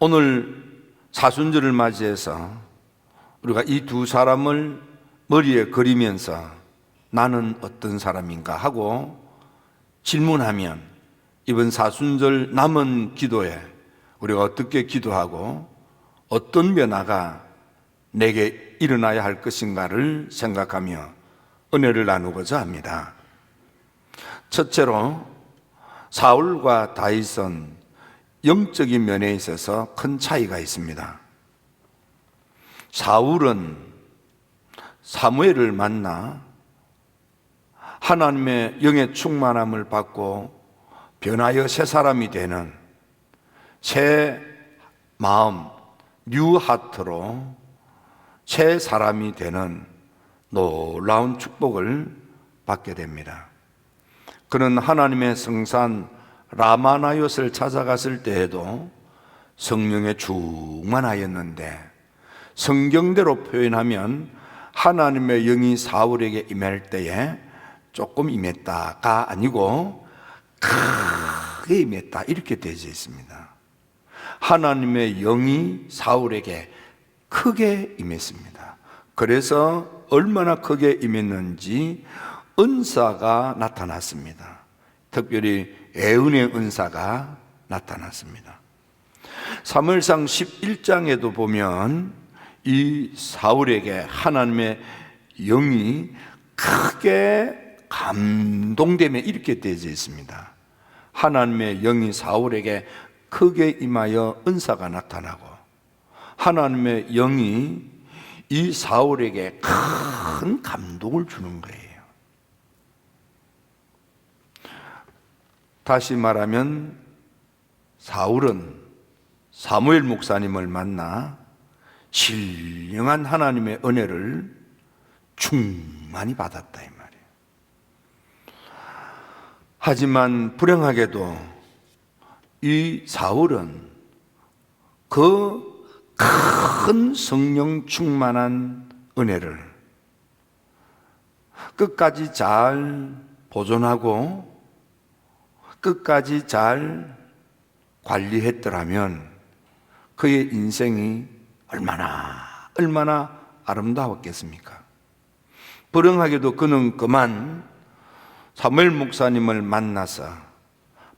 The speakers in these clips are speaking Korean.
오늘 사순절을 맞이해서 우리가 이 두 사람을 머리에 그리면서 나는 어떤 사람인가 하고 질문하면 이번 사순절 남은 기도에 우리가 어떻게 기도하고 어떤 변화가 내게 일어나야 할 것인가를 생각하며 은혜를 나누고자 합니다. 첫째로 사울과 다윗은 영적인 면에 있어서 큰 차이가 있습니다. 사울은 사무엘을 만나 하나님의 영의 충만함을 받고 변하여 새 사람이 되는 새 마음, 뉴 하트로 새 사람이 되는 놀라운 축복을 받게 됩니다. 그는 하나님의 성산 라마나옳을 찾아갔을 때에도 성령에 충만하였는데, 성경대로 표현하면 하나님의 영이 사울에게 임할 때에 조금 임했다가 아니고 크게 임했다, 이렇게 되어 있습니다. 하나님의 영이 사울에게 크게 임했습니다. 그래서 얼마나 크게 임했는지 은사가 나타났습니다. 특별히 애은의 은사가 나타났습니다. 사무엘상 11장에도 보면 이 사울에게 하나님의 영이 크게 감동되며 이렇게 되어 있습니다. 하나님의 영이 사울에게 크게 임하여 은사가 나타나고, 하나님의 영이 이 사울에게 큰 감동을 주는 거예요. 다시 말하면 사울은 사무엘 목사님을 만나 신령한 하나님의 은혜를 충만히 받았다, 이 말이에요. 하지만 불행하게도 이 사울은 그 큰 성령 충만한 은혜를 끝까지 잘 보존하고 끝까지 잘 관리했더라면 그의 인생이 얼마나 아름다웠겠습니까? 불행하게도 그는 그만 사무엘 목사님을 만나서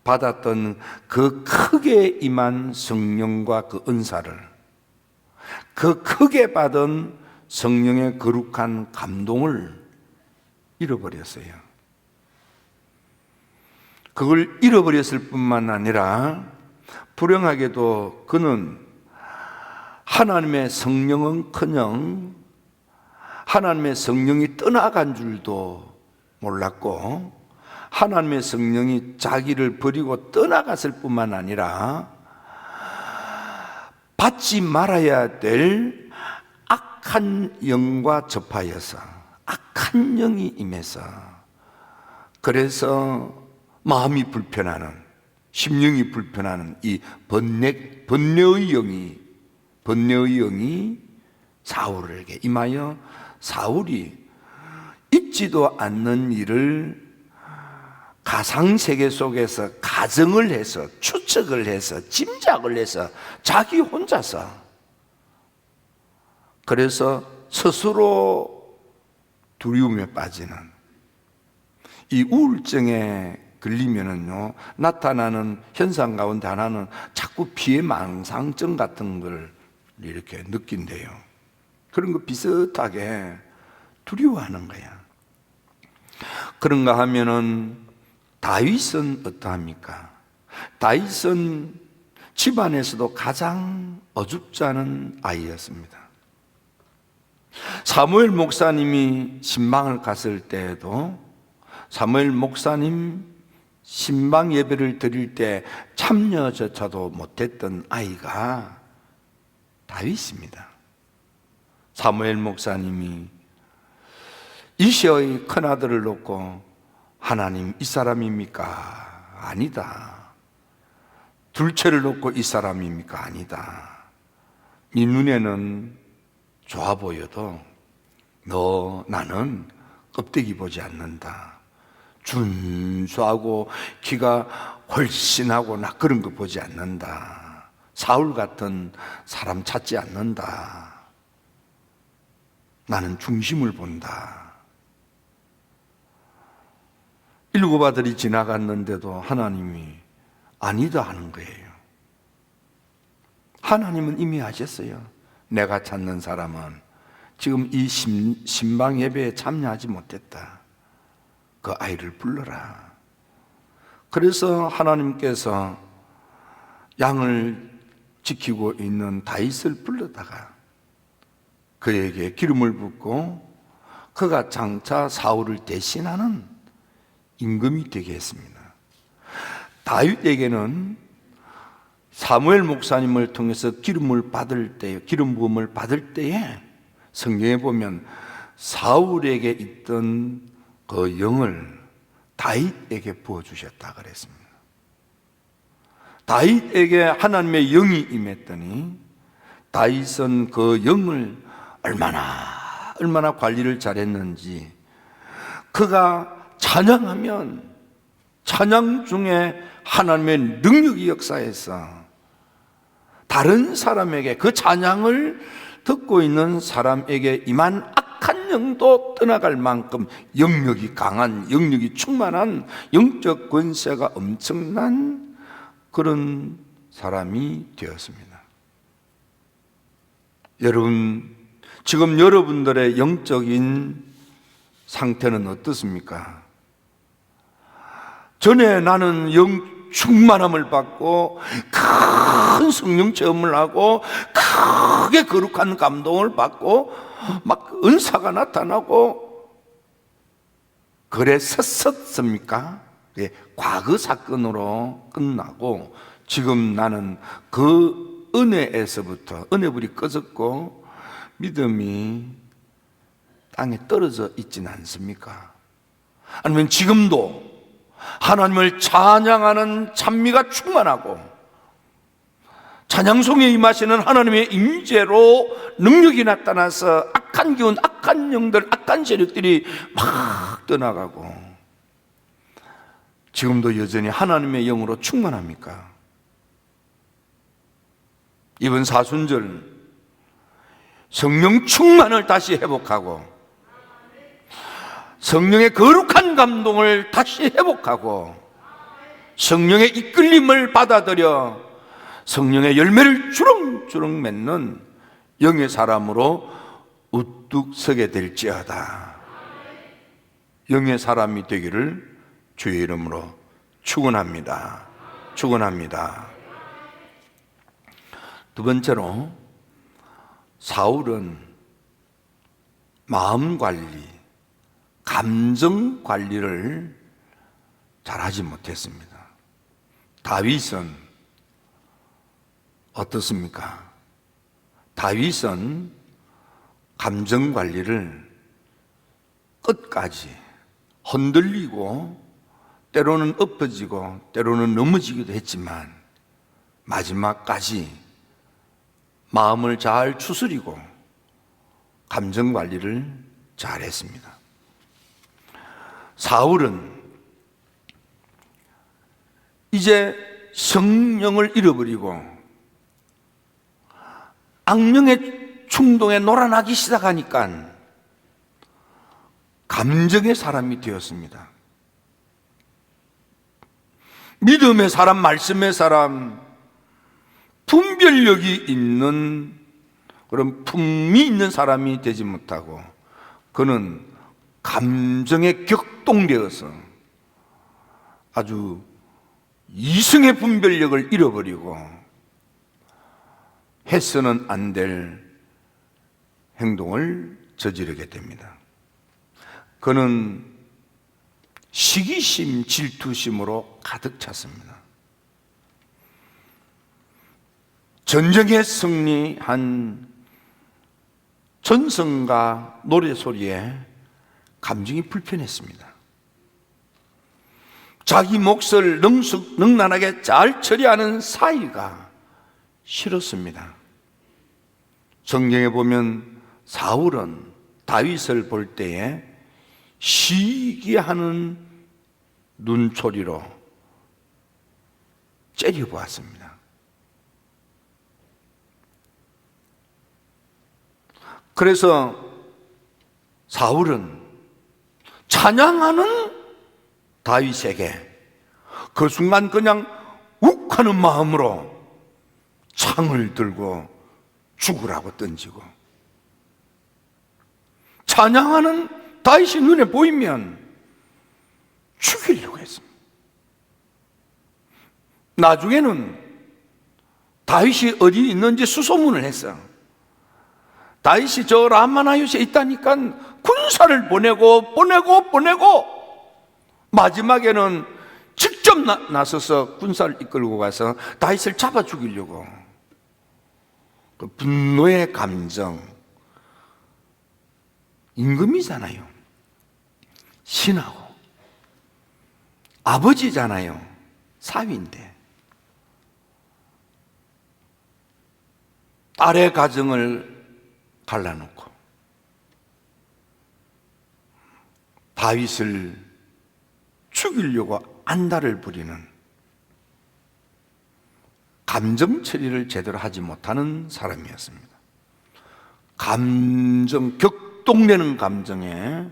받았던 그 크게 임한 성령과 그 은사를, 그 크게 받은 성령의 거룩한 감동을 잃어버렸어요. 그걸 잃어버렸을 뿐만 아니라 불행하게도 그는 하나님의 성령은커녕 하나님의 성령이 떠나간 줄도 몰랐고, 하나님의 성령이 자기를 버리고 떠나갔을 뿐만 아니라 받지 말아야 될 악한 영과 접하여서 악한 영이 임해서, 그래서 마음이 불편하는, 심령이 불편하는 이 번뇌의 영이 사울에게 임하여 사울이 있지도 않는 일을 가상세계 속에서 가정을 해서, 추측을 해서, 짐작을 해서 자기 혼자서, 그래서 스스로 두려움에 빠지는, 이 우울증에 걸리면은요, 나타나는 현상 가운데 하나는 자꾸 피해망상증 같은 걸 이렇게 느낀대요. 그런 거 비슷하게 두려워하는 거야. 그런가 하면은 다윗은 어떠합니까? 다윗은 집안에서도 가장 어줍지 않은 아이였습니다. 사무엘 목사님이 신방을 갔을 때에도 사무엘 목사님 신방 예배를 드릴 때 참여조차도 못했던 아이가 다윗입니다. 사무엘 목사님이 이시의 큰아들을 놓고 하나님 이 사람입니까? 아니다. 둘째를 놓고 이 사람입니까? 아니다. 네 눈에는 좋아 보여도 나는 껍데기 보지 않는다. 준수하고 키가 훨씬 하고 나 그런 거 보지 않는다. 사울 같은 사람 찾지 않는다. 나는 중심을 본다. 7 아들이 지나갔는데도 하나님이 아니다 하는 거예요. 하나님은 이미 아셨어요. 내가 찾는 사람은 지금 이 신방 예배에 참여하지 못했다. 그 아이를 불러라. 그래서 하나님께서 양을 지키고 있는 다윗을 불러다가 그에게 기름을 붓고 그가 장차 사울을 대신하는 임금이 되게 했습니다. 다윗에게는 사무엘 목사님을 통해서 기름 부음을 받을 때에 성경에 보면 사울에게 있던 그 영을 다윗에게 부어주셨다 그랬습니다. 다윗에게 하나님의 영이 임했더니 다윗은 그 영을 얼마나 관리를 잘했는지, 그가 찬양하면 찬양 중에 하나님의 능력이 역사해서 다른 사람에게, 그 찬양을 듣고 있는 사람에게 임한 악한 영도 떠나갈 만큼 영역이 강한, 영역이 충만한, 영적 권세가 엄청난 그런 사람이 되었습니다. 여러분, 지금 여러분들의 영적인 상태는 어떻습니까? 전에 나는 영 충만함을 받고 큰 성령 체험을 하고 크게 거룩한 감동을 받고 막 은사가 나타나고 그랬었습니까? 예, 과거 사건으로 끝나고 지금 나는 그 은혜에서부터 은혜불이 꺼졌고 믿음이 땅에 떨어져 있지는 않습니까? 아니면 지금도 하나님을 찬양하는 찬미가 충만하고 찬양송에 임하시는 하나님의 임재로 능력이 나타나서 악한 기운, 악한 영들, 악한 세력들이 막 떠나가고 지금도 여전히 하나님의 영으로 충만합니까? 이번 사순절 성령 충만을 다시 회복하고 성령의 거룩한 감동을 다시 회복하고 성령의 이끌림을 받아들여 성령의 열매를 주렁주렁 맺는 영의 사람으로 우뚝 서게 될지어다. 영의 사람이 되기를 주의 이름으로 축원합니다. 축원합니다. 두 번째로, 사울은 마음 관리, 감정 관리를 잘하지 못했습니다. 다윗은 어떻습니까? 다윗은 감정 관리를 끝까지 흔들리고 때로는 엎어지고 때로는 넘어지기도 했지만 마지막까지 마음을 잘 추스리고 감정 관리를 잘했습니다. 사울은 이제 성령을 잃어버리고 악령의 충동에 놀아나기 시작하니까 감정의 사람이 되었습니다. 믿음의 사람, 말씀의 사람, 분별력이 있는 그런 품이 있는 사람이 되지 못하고 그는 감정에 격동되어서 아주 이성의 분별력을 잃어버리고 해서는 안 될 행동을 저지르게 됩니다. 그는 시기심, 질투심으로 가득 찼습니다. 전쟁에 승리한 전성과 노래소리에 감정이 불편했습니다. 자기 몫을 능란하게 잘 처리하는 사이가 싫었습니다. 성경에 보면 사울은 다윗을 볼 때에 시기하는 눈초리로 째려보았습니다. 그래서 사울은 찬양하는 다윗에게 그 순간 그냥 욱하는 마음으로 창을 들고 죽으라고 던지고, 찬양하는 다윗이 눈에 보이면 죽이려고 했습니다. 나중에는 다윗이 어디 있는지 수소문을 했어. 다윗이 저 라마나요시에 있다니까 군사를 보내고 마지막에는 직접 나서서 군사를 이끌고 가서 다윗을 잡아 죽이려고. 그 분노의 감정, 임금이잖아요. 신하고 아버지잖아요. 사위인데 딸의 가정을 갈라놓고 다윗을 죽이려고 안달을 부리는, 감정 처리를 제대로 하지 못하는 사람이었습니다. 격동되는 감정에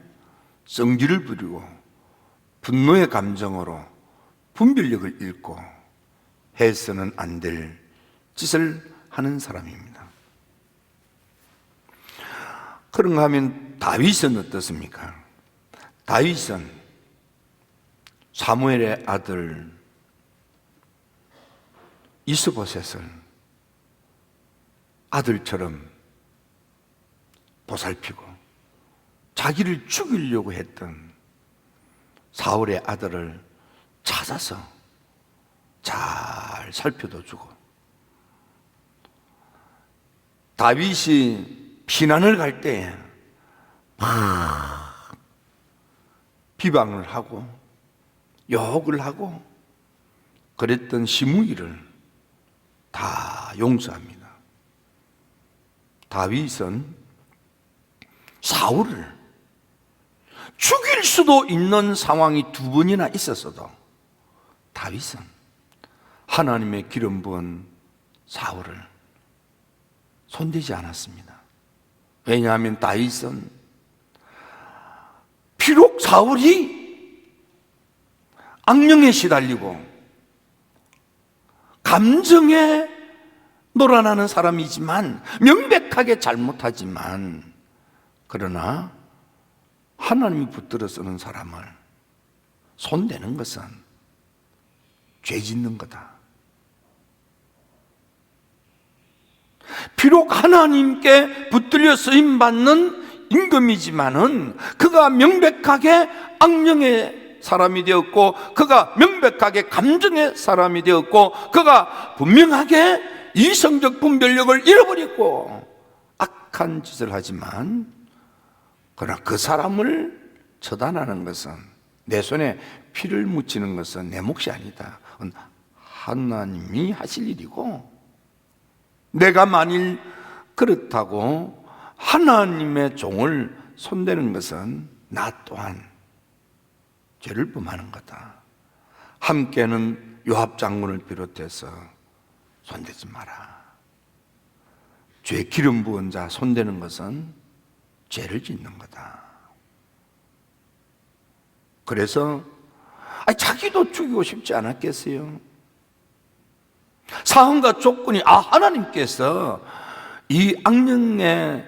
성질을 부리고 분노의 감정으로 분별력을 잃고 해서는 안 될 짓을 하는 사람입니다. 그런가 하면 다윗은 어떻습니까? 다윗은 사무엘의 아들 이스보셋을 아들처럼 보살피고 자기를 죽이려고 했던 사울의 아들을 찾아서 잘 살펴도 주고, 다윗이 피난을 갈 때에 막 비방을 하고 욕을 하고 그랬던 시므이를 다 용서합니다. 다윗은 사울을 죽일 수도 있는 상황이 두 번이나 있었어도 다윗은 하나님의 기름 부은 사울을 손대지 않았습니다. 왜냐하면 다윗은 비록 사울이 악령에 시달리고 감정에 놀아나는 사람이지만, 명백하게 잘못하지만, 그러나 하나님이 붙들어 쓰는 사람을 손대는 것은 죄 짓는 거다. 비록 하나님께 붙들려 쓰임받는 임금이지만은 그가 명백하게 악령의 사람이 되었고, 그가 명백하게 감정의 사람이 되었고, 그가 분명하게 이성적 분별력을 잃어버렸고 악한 짓을 하지만, 그러나 그 사람을 처단하는 것은, 내 손에 피를 묻히는 것은 내 몫이 아니다. 하나님이 하실 일이고, 내가 만일 그렇다고 하나님의 종을 손대는 것은 나 또한 죄를 범하는 거다. 함께는 요압 장군을 비롯해서 손대지 마라. 죄 기름 부은 자 손대는 것은 죄를 짓는 거다. 그래서 자기도 죽이고 싶지 않았겠어요? 상황과 조건이, 하나님께서 이 악령에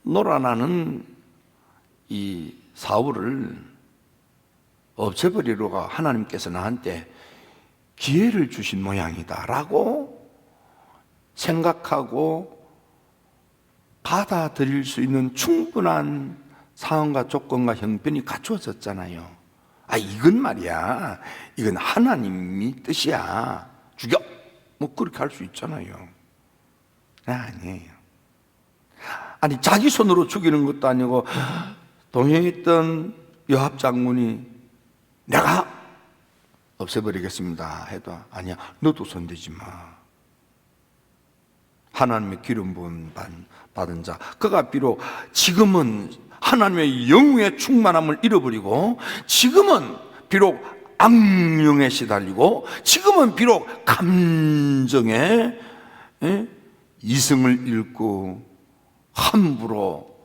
놀아나는 이 사울을 없애버리려고 하나님께서 나한테 기회를 주신 모양이다 라고 생각하고 받아들일 수 있는 충분한 상황과 조건과 형편이 갖추어졌잖아요. 이건 말이야, 이건 하나님이 뜻이야, 죽여, 뭐 그렇게 할 수 있잖아요. 아니에요. 자기 손으로 죽이는 것도 아니고 동행했던 요압 장군이 내가 없애버리겠습니다 해도, 아니야, 너도 손대지 마. 하나님의 기름 부은 받은 자, 그가 비록 지금은 하나님의 영의 충만함을 잃어버리고, 지금은 비록 악령에 시달리고, 지금은 비록 감정에 이성을 잃고 함부로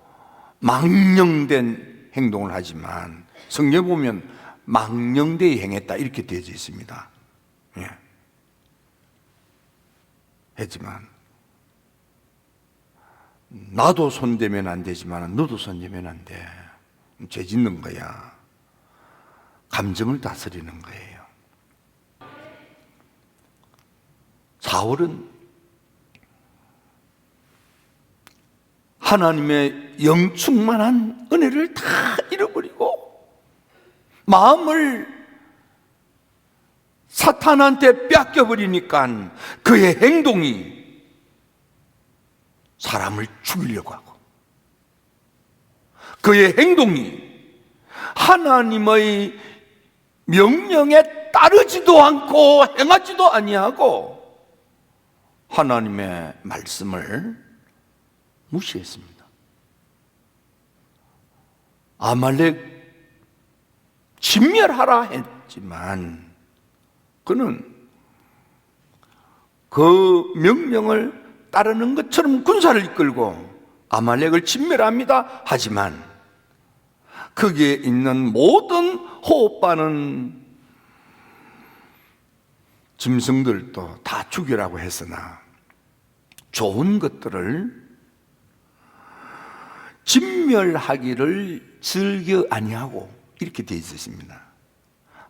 망령된 행동을 하지만 성경에 보면 망령되이 행했다 이렇게 되어져 있습니다. 예. 했지만 나도 손대면 안 되지만 너도 손대면 안 돼. 죄 짓는 거야. 감정을 다스리는 거예요. 사울은 하나님의 영충만한 은혜를 다 잃어버리고 마음을 사탄한테 뺏겨버리니까 그의 행동이 사람을 죽이려고 하고 그의 행동이 하나님의 명령에 따르지도 않고 행하지도 아니하고 하나님의 말씀을 무시했습니다. 아말렉 진멸하라 했지만 그는 그 명령을 따르는 것처럼 군사를 이끌고 아말렉을 진멸합니다. 하지만 거기에 있는 모든 호흡하는 짐승들도 다 죽이라고 했으나 좋은 것들을 진멸하기를 즐겨 아니하고 이렇게 되어 있습니다.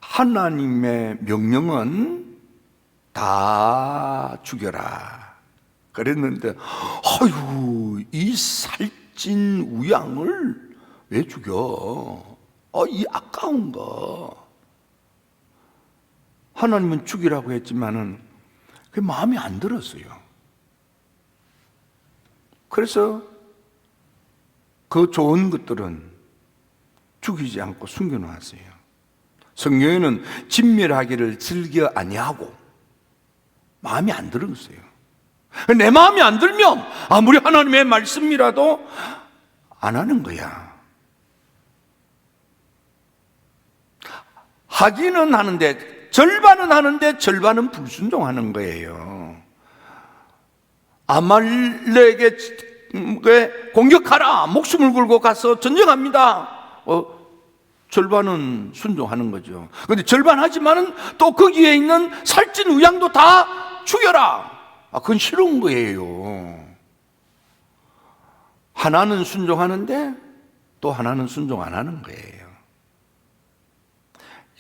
하나님의 명령은 다 죽여라 그랬는데 아유 이 살찐 우양을 왜 죽여? 이 아까운 거. 하나님은 죽이라고 했지만은 그게 마음에 안 들었어요. 그래서 그 좋은 것들은 죽이지 않고 숨겨놓았어요. 성경에는 진멸하기를 즐겨 아니하고 마음에 안 들었어요. 내 마음이 안 들면 아무리 하나님의 말씀이라도 안 하는 거야. 하기는 하는데 절반은 하는데 절반은 불순종하는 거예요. 아말렉에 공격하라 목숨을 걸고 가서 전쟁합니다. 절반은 순종하는 거죠. 그런데 절반 하지만은 또 거기에 있는 살찐 우양도 다 죽여라. 그건 싫은 거예요. 하나는 순종하는데 또 하나는 순종 안 하는 거예요.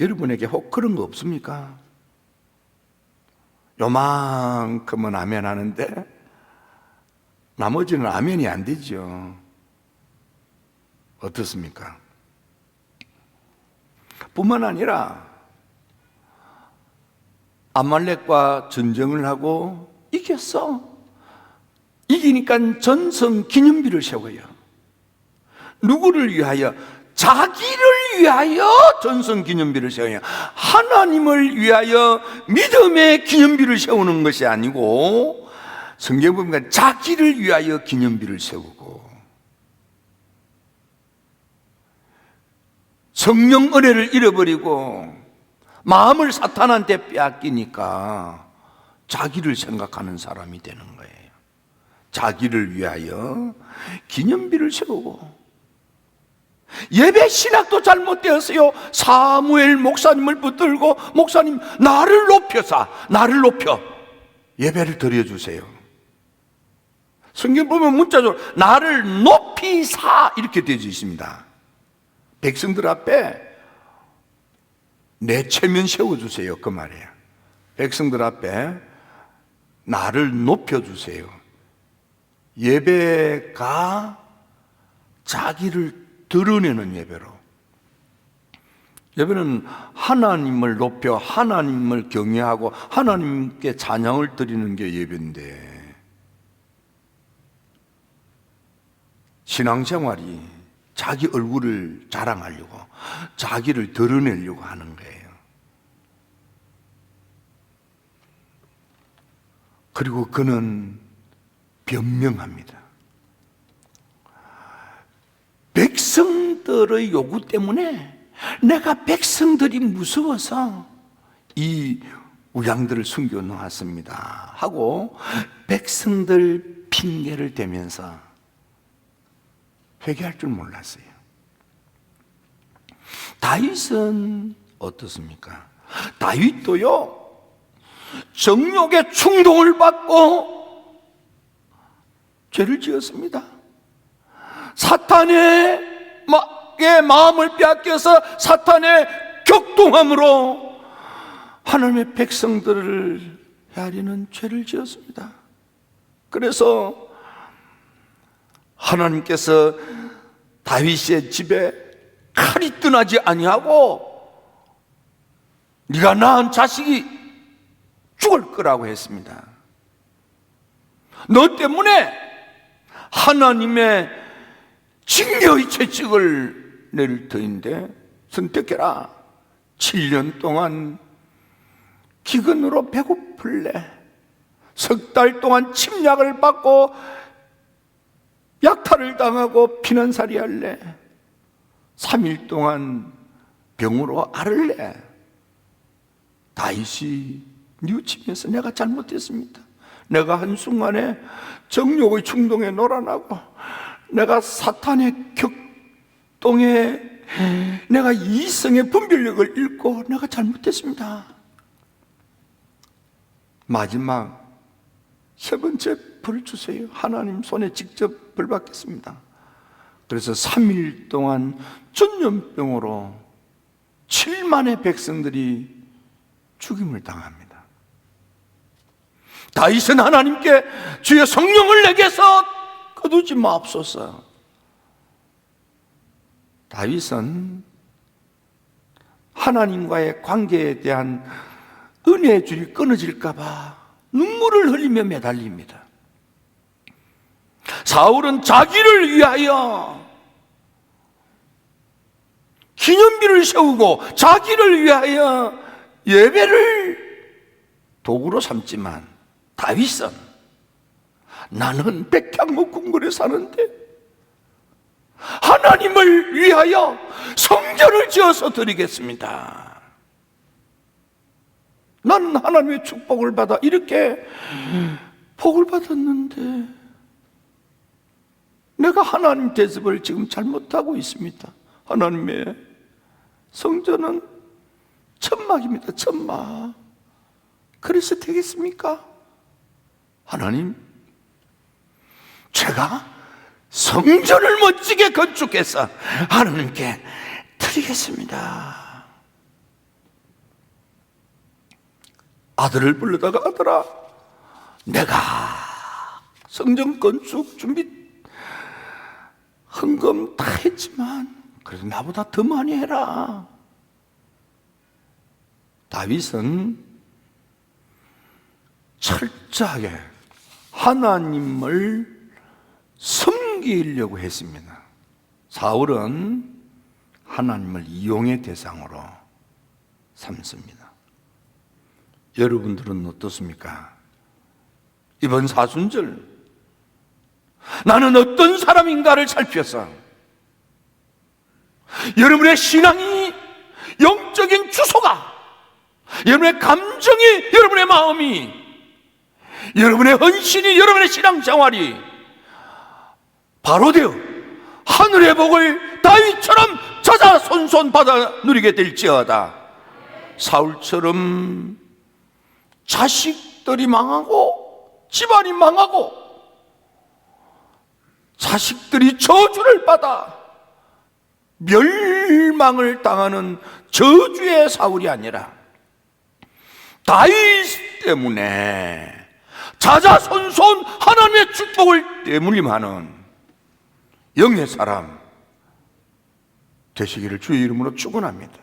여러분에게 혹 그런 거 없습니까? 요만큼은 아멘 하는데 나머지는 아멘이 안 되죠. 어떻습니까? 뿐만 아니라 아말렉과 전쟁을 하고 이겼어. 이기니까 전성 기념비를 세워요. 누구를 위하여? 자기를 위하여 전성 기념비를 세워요. 하나님을 위하여 믿음의 기념비를 세우는 것이 아니고 성경에 보면 자기를 위하여 기념비를 세우고 성령 은혜를 잃어버리고 마음을 사탄한테 빼앗기니까 자기를 생각하는 사람이 되는 거예요. 자기를 위하여 기념비를 세우고 예배 신학도 잘못되었어요. 사무엘 목사님을 붙들고 목사님 나를 높여 예배를 드려주세요. 성경 보면 문자적으로 나를 높이 사 이렇게 되어 있습니다. 백성들 앞에 내 체면 세워주세요 그 말이에요. 백성들 앞에 나를 높여주세요. 예배가 자기를 드러내는 예배로. 예배는 하나님을 높여 하나님을 경외하고 하나님께 찬양을 드리는 게 예배인데 신앙생활이 자기 얼굴을 자랑하려고 자기를 드러내려고 하는 거예요. 그리고 그는 변명합니다. 백성들의 요구 때문에 내가 백성들이 무서워서 이 우양들을 숨겨 놓았습니다 하고 백성들 핑계를 대면서 회개할 줄 몰랐어요. 다윗은 어떻습니까? 다윗도요, 정욕의 충동을 받고 죄를 지었습니다. 사탄의 마음을 빼앗겨서 사탄의 격동함으로 하나님의 백성들을 헤아리는 죄를 지었습니다. 그래서 하나님께서 다윗의 집에 칼이 떠나지 아니하고 네가 낳은 자식이 죽을 거라고 했습니다. 너 때문에 하나님의 징계의 채찍을 내릴 터인데 선택해라. 7년 동안 기근으로 배고플래? 석 달 동안 침략을 받고 약탈을 당하고 피난살이 할래? 3일 동안 병으로 앓을래? 다윗이 뉘우치면서 내가 잘못했습니다. 내가 한순간에 정욕의 충동에 놀아나고 내가 사탄의 격동에 내가 이성의 분별력을 잃고 내가 잘못했습니다. 마지막 세 번째 벌 주세요. 하나님 손에 직접 벌 받겠습니다. 그래서 3일 동안 전염병으로 7만의 백성들이 죽임을 당합니다. 다윗은 하나님께 주의 성령을 내게서 거두지 마옵소서. 다윗은 하나님과의 관계에 대한 은혜의 줄이 끊어질까 봐 눈물을 흘리며 매달립니다. 사울은 자기를 위하여 기념비를 세우고 자기를 위하여 예배를 도구로 삼지만 다윗은 나는 백향목 궁궐에 사는데 하나님을 위하여 성전을 지어서 드리겠습니다. 나는 하나님의 축복을 받아 이렇게 복을 받았는데 내가 하나님 대접을 지금 잘못하고 있습니다. 하나님의 성전은 천막입니다. 천막. 그래서 되겠습니까? 하나님, 제가 성전을 멋지게 건축해서 하나님께 드리겠습니다. 아들을 불러다가 아들아, 내가 성전 건축 준비 헌금 다 했지만 그래도 나보다 더 많이 해라. 다윗은 철저하게 하나님을 섬기려고 했습니다. 사울은 하나님을 이용의 대상으로 삼습니다. 여러분들은 어떻습니까? 이번 사순절 나는 어떤 사람인가를 살펴서 여러분의 신앙이, 영적인 주소가, 여러분의 감정이, 여러분의 마음이, 여러분의 헌신이, 여러분의 신앙생활이 바로 되어 하늘의 복을 다윗처럼 자자손손 받아 누리게 될지어다. 사울처럼 자식들이 망하고 집안이 망하고 자식들이 저주를 받아 멸망을 당하는 저주의 사울이 아니라 다윗 때문에 자자손손 하나님의 축복을 되물림하는 영의 사람 되시기를 주의 이름으로 축원합니다.